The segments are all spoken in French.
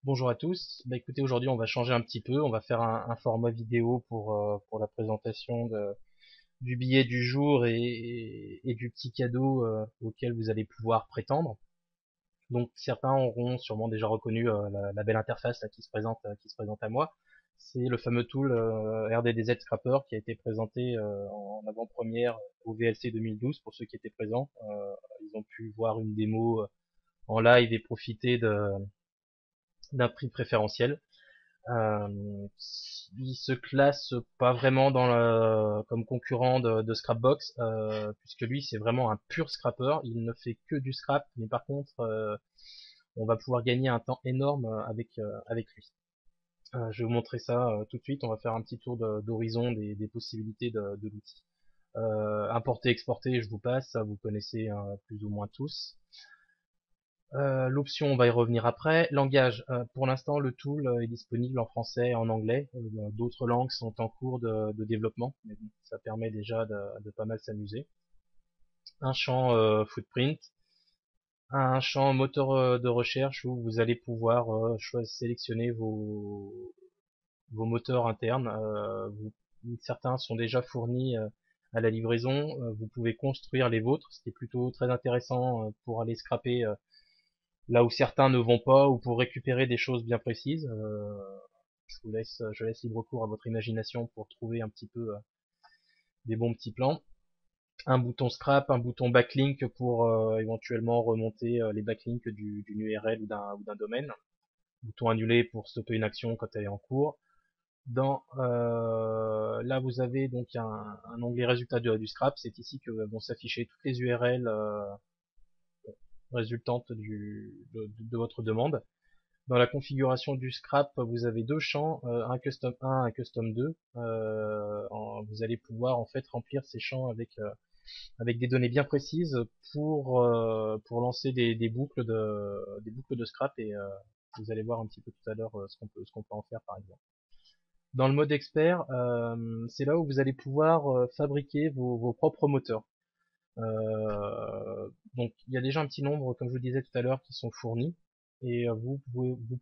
Bonjour à tous. Bah écoutez, aujourd'hui on va changer un petit peu, on va faire un format vidéo pour la présentation du billet du jour et du petit cadeau auquel vous allez pouvoir prétendre. Donc certains auront sûrement déjà reconnu la belle interface là, qui se présente à moi. C'est le fameux tool RDDZ Scrapper qui a été présenté en avant-première au VLC 2012 pour ceux qui étaient présents. Ils ont pu voir une démo en live et profiter d'un prix préférentiel. Il se classe pas vraiment comme concurrent de Scrapbox, puisque lui c'est vraiment un pur scrapper. Il ne fait que du scrap, mais par contre on va pouvoir gagner un temps énorme avec lui. Je vais vous montrer ça tout de suite. On va faire un petit tour d'horizon des possibilités de l'outil. Importer, exporter, je vous passe, ça vous connaissez plus ou moins tous. L'option, on va y revenir après. Langage, pour l'instant, le tool est disponible en français et en anglais. D'autres langues sont en cours de développement, mais bon, ça permet déjà de pas mal s'amuser. Un champ footprint, un champ moteur de recherche où vous allez pouvoir sélectionner vos moteurs internes. Certains sont déjà fournis à la livraison. Vous pouvez construire les vôtres, ce qui est plutôt très intéressant pour aller scraper là où certains ne vont pas, ou pour récupérer des choses bien précises. Je laisse libre cours à votre imagination pour trouver un petit peu des bons petits plans. Un bouton scrap, un bouton backlink pour éventuellement remonter les backlinks d'une URL ou d'un domaine. Bouton annuler pour stopper une action quand elle est en cours. Là vous avez donc un onglet résultat du scrap. C'est ici que vont s'afficher toutes les URL résultantes de votre demande. Dans la configuration du scrap, vous avez deux champs, un custom 1, un custom 2. Vous allez pouvoir en fait remplir ces champs avec des données bien précises pour lancer des boucles de scrap et vous allez voir un petit peu tout à l'heure ce qu'on peut en faire par exemple. Dans le mode expert, c'est là où vous allez pouvoir fabriquer vos propres moteurs. Donc il y a déjà un petit nombre, comme je vous disais tout à l'heure, qui sont fournis et vous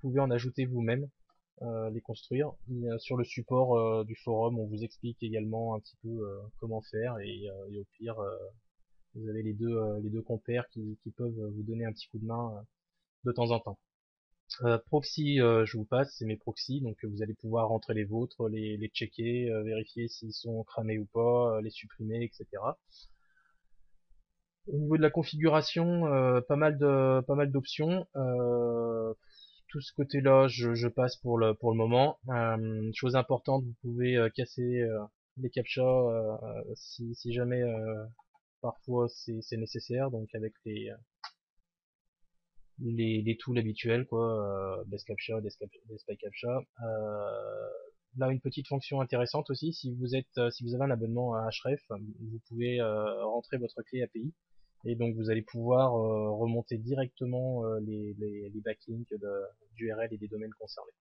pouvez en ajouter vous-même, les construire. Sur le support du forum, on vous explique également un petit peu comment faire et au pire, vous avez les deux compères qui peuvent vous donner un petit coup de main de temps en temps. Proxy, je vous passe, c'est mes proxys, donc vous allez pouvoir rentrer les vôtres, les checker, vérifier s'ils sont cramés ou pas, les supprimer, etc. Au niveau de la configuration, pas mal d'options. Tout ce côté-là, je passe pour le moment. Chose importante, vous pouvez casser les captchas si jamais parfois c'est nécessaire. Donc avec les tools habituels, quoi, Best Captcha, Spy Captcha. Là, une petite fonction intéressante aussi, si vous avez un abonnement à Href, vous pouvez rentrer votre clé API et donc vous allez pouvoir remonter directement les backlinks d'URL et des domaines concernés.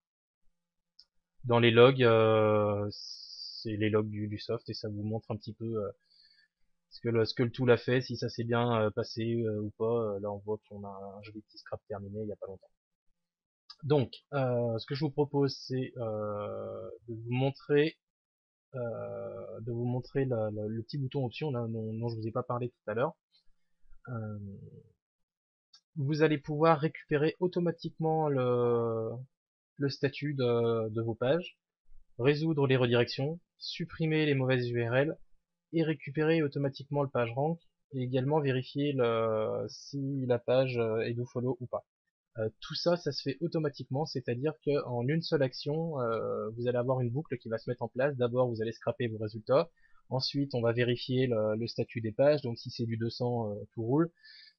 Dans les logs, c'est les logs du soft et ça vous montre un petit peu ce que le tool a fait, si ça s'est bien passé ou pas. Là, on voit qu'on a un joli petit scrap terminé il n'y a pas longtemps. Donc, ce que je vous propose, c'est de vous montrer le petit bouton option là, dont je vous ai pas parlé tout à l'heure. Euh, vous allez pouvoir récupérer automatiquement le statut de vos pages, résoudre les redirections, supprimer les mauvaises URL et récupérer automatiquement le page rank et également vérifier si la page est do follow ou pas. Tout ça, ça se fait automatiquement, c'est-à-dire qu'en une seule action, vous allez avoir une boucle qui va se mettre en place. D'abord, vous allez scraper vos résultats. Ensuite, on va vérifier le statut des pages. Donc, si c'est du 200, tout roule.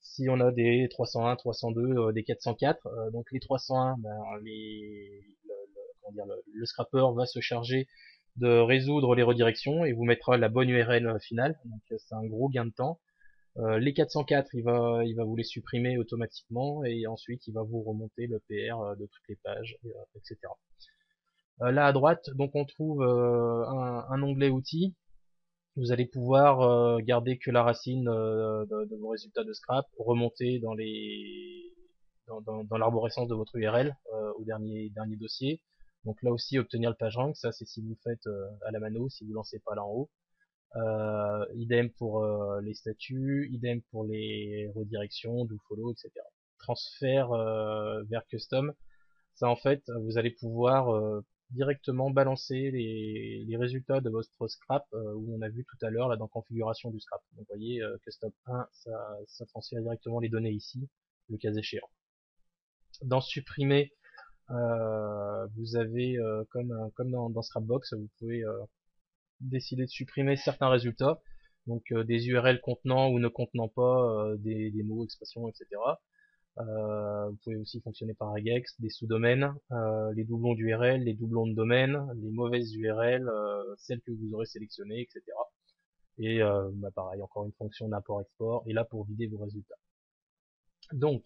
Si on a des 301, 302, des 404, donc les 301, ben, comment dire, le scrapper va se charger de résoudre les redirections et vous mettra la bonne URL finale. Donc, c'est un gros gain de temps. Les 404, il va vous les supprimer automatiquement et ensuite il va vous remonter le PR de toutes les pages, etc. Là à droite, donc on trouve un onglet outils. Vous allez pouvoir garder que la racine de vos résultats de scrap, remonter dans l'arborescence de votre URL au dernier dossier. Donc là aussi obtenir le PageRank, ça c'est si vous le faites à la mano, si vous lancez pas là en haut. Idem pour les statuts, idem pour les redirections, dofollow, etc. Transfert vers custom, ça en fait vous allez pouvoir directement balancer les résultats de votre scrap où on a vu tout à l'heure là dans configuration du scrap. Donc vous voyez custom 1, ça transfère directement les données ici, le cas échéant. Dans supprimer, vous avez comme dans Scrapbox, vous pouvez décider de supprimer certains résultats, donc des URL contenant ou ne contenant pas des mots, expressions, etc. Vous pouvez aussi fonctionner par regex, des sous-domaines, les doublons d'URL, les doublons de domaine, les mauvaises URL, celles que vous aurez sélectionnées, etc. Et bah pareil, encore une fonction d'import-export, et là pour vider vos résultats. Donc,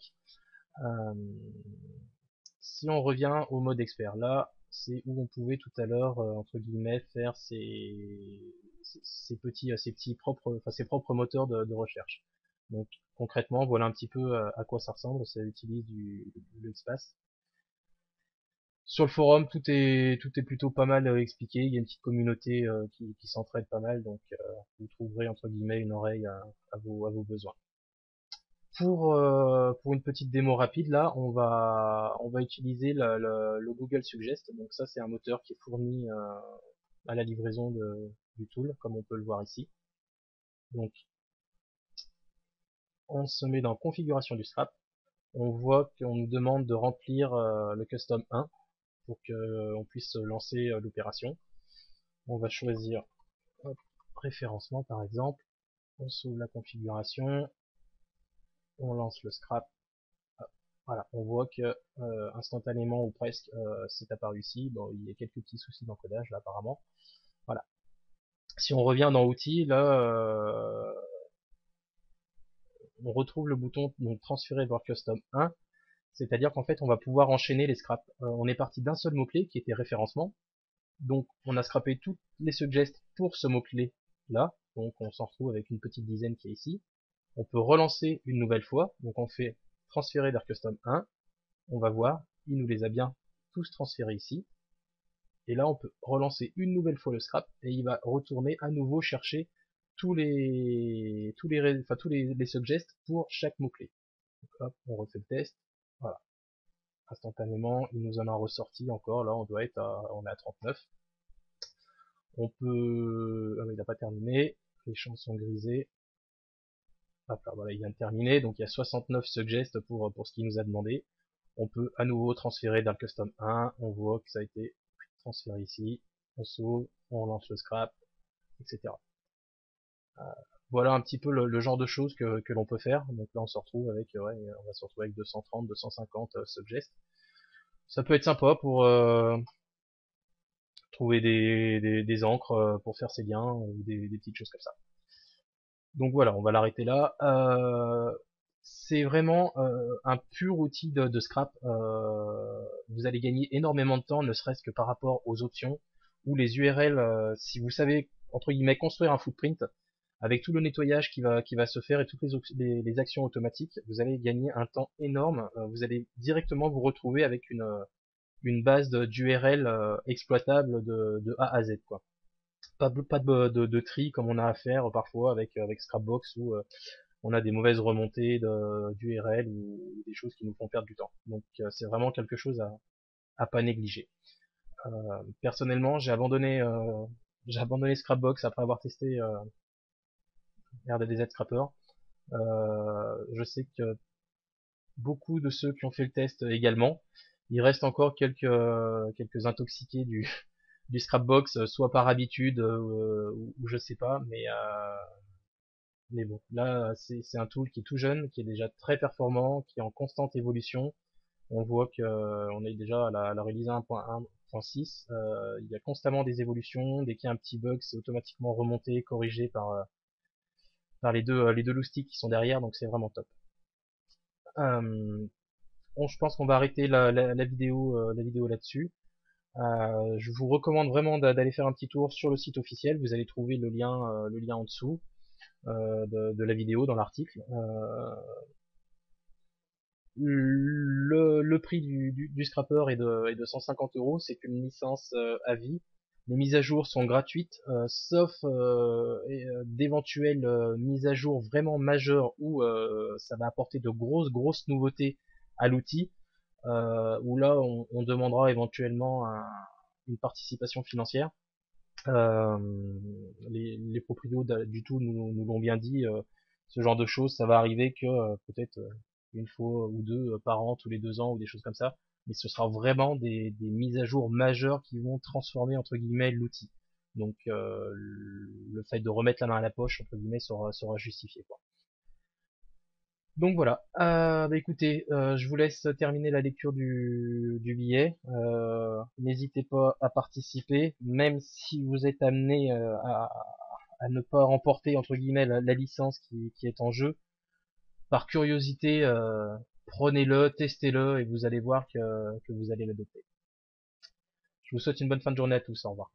euh, si on revient au mode expert, là, c'est où on pouvait tout à l'heure, entre guillemets, faire ses petits propres, enfin ses propres moteurs de recherche. Donc concrètement, voilà un petit peu à quoi ça ressemble. Ça utilise de l'espace. Sur le forum, tout est plutôt pas mal expliqué. Il y a une petite communauté qui s'entraide pas mal, donc vous trouverez entre guillemets une oreille à vos besoins. Pour une petite démo rapide, là, on va utiliser le Google Suggest. Donc ça, c'est un moteur qui est fourni à la livraison du tool, comme on peut le voir ici. Donc, on se met dans configuration du Scrap. On voit qu'on nous demande de remplir le custom 1 pour qu'on puisse lancer l'opération. On va choisir hop, référencement par exemple. On sauve la configuration. On lance le Scrap. Voilà, on voit que instantanément ou presque c'est apparu ici. Bon, il y a quelques petits soucis d'encodage là apparemment. Voilà. Si on revient dans outils, là on retrouve le bouton donc transférer vers custom 1, c'est-à-dire qu'en fait on va pouvoir enchaîner les scraps. On est parti d'un seul mot-clé qui était référencement. Donc on a scrappé tous les suggests pour ce mot-clé là. Donc on s'en retrouve avec une petite dizaine qui est ici. On peut relancer une nouvelle fois. Donc on fait transférer vers custom 1. On va voir, il nous les a bien tous transférés ici. Et là, on peut relancer une nouvelle fois le scrap et il va retourner à nouveau chercher tous les suggests pour chaque mot-clé. Hop, on refait le test. Voilà. Instantanément, il nous en a ressorti encore. Là, on est à 39. On peut, ah, il n'a pas terminé. Les champs sont grisés. Hop là, voilà, il vient de terminer. Donc il y a 69 suggests pour ce qu'il nous a demandé. On peut à nouveau transférer dans le custom 1. On voit que ça a été transféré ici. On sauve, on lance le scrap, etc. Voilà un petit peu le genre de choses que l'on peut faire. Donc là on se retrouve avec, ouais, on va se retrouver avec 230, 250 suggests. Ça peut être sympa pour trouver des encres pour faire ses liens ou des petites choses comme ça. Donc voilà, on va l'arrêter là. C'est vraiment un pur outil de scrap. Vous allez gagner énormément de temps, ne serait-ce que par rapport aux options ou les URL. Si vous savez entre guillemets construire un footprint avec tout le nettoyage qui va se faire et toutes les actions automatiques, vous allez gagner un temps énorme. Vous allez directement vous retrouver avec une base d'URL exploitable de A à Z, quoi. Pas de tri comme on a à faire parfois avec Scrapbox où on a des mauvaises remontées d'URL ou des choses qui nous font perdre du temps. Donc c'est vraiment quelque chose à pas négliger. Personnellement, j'ai abandonné Scrapbox après avoir testé RDDZ Scrapper. Je sais que beaucoup de ceux qui ont fait le test également, il reste encore quelques intoxiqués du Scrapbox, soit par habitude ou je sais pas, mais bon, là c'est un tool qui est tout jeune, qui est déjà très performant, qui est en constante évolution. On voit que on est déjà à la release 1.1.6. Il y a constamment des évolutions. Dès qu'il y a un petit bug, c'est automatiquement remonté, corrigé par les deux loustiques qui sont derrière, donc c'est vraiment top. Je pense qu'on va arrêter la vidéo là-dessus. Je vous recommande vraiment d'aller faire un petit tour sur le site officiel. Vous allez trouver le lien en dessous. De la vidéo dans l'article. Le prix du scrapper est de 150 euros. C'est une licence à vie. Les mises à jour sont gratuites, sauf d'éventuelles mises à jour vraiment majeures où ça va apporter de grosses nouveautés à l'outil, où là on demandera éventuellement une participation financière. Euh, les proprios du tout nous l'ont bien dit, ce genre de choses, ça va arriver que peut-être une fois ou deux par an, tous les 2 ans ou des choses comme ça, mais ce sera vraiment des mises à jour majeures qui vont transformer entre guillemets l'outil. Donc le fait de remettre la main à la poche entre guillemets sera justifié, quoi. Donc voilà. Bah écoutez, je vous laisse terminer la lecture du billet. N'hésitez pas à participer, même si vous êtes amené à ne pas remporter entre guillemets la licence qui est en jeu. Par curiosité, prenez-le, testez-le et vous allez voir que vous allez l'adopter. Je vous souhaite une bonne fin de journée à tous. Au revoir.